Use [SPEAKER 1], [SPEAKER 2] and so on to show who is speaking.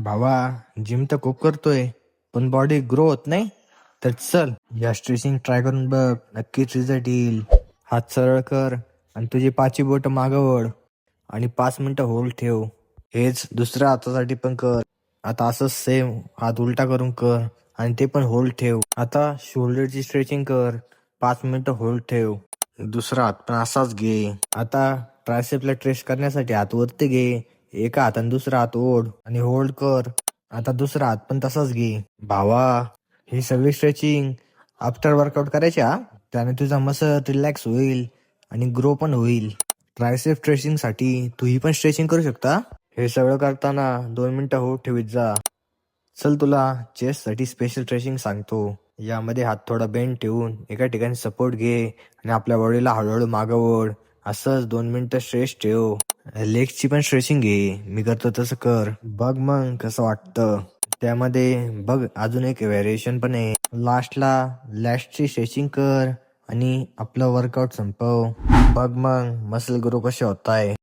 [SPEAKER 1] भावा, जिम तर खूप करतोय पण बॉडी ग्रो होत नाही. तर चल या स्ट्रेचिंग ट्राय करून बघ, नक्कीच रिझल्ट येईल. हात सरळ कर आणि तुझी पाची बोट मागवड आणि 5 मिनिटं होल्ड ठेव. हेच दुसऱ्या हातासाठी पण कर. आता असंच सेम हात उलटा करून कर आणि ते पण होल्ड ठेव. आता शोल्डरची स्ट्रेचिंग कर, 5 मिनिटं होल्ड ठेव. दुसरा हात पण असाच घे. आता ट्रायसेपला ट्रेस करण्यासाठी हात वरती घे, एका हाताने दुसरा हात ओढ आणि होल्ड कर. आता दुसरा हात पण तसाच घे. भावा, ही सगळी स्ट्रेचिंग आफ्टर वर्कआउट करायची हा. त्याने तुझा मसल रिलॅक्स होईल आणि ग्रो पण होईल. ट्रायसेप स्ट्रेचिंग साठी तू ही पण स्ट्रेचिंग करू शकता. हे सगळं करताना 2 मिनिटं होल्ड ठेवीत जा. चल तुला चेस्ट साठी स्पेशल स्ट्रेचिंग सांगतो. यामध्ये हात थोडा बेंड ठेवून एका ठिकाणी सपोर्ट घे आणि आपल्या बॉडीला हळूहळू मागवड. असंच 2 मिनिटं स्ट्रेच ठेव. लेगची पण स्ट्रेचिंग घे, मी करतो तसं कर. बघ मग कसं वाटतं. त्यामध्ये बघ अजून एक व्हेरिएशन पण आहे. लास्टला लॅशची स्ट्रेचिंग कर आणि आपलं वर्कआउट संपव. बघ मग मसल ग्रो कसे होत आहे.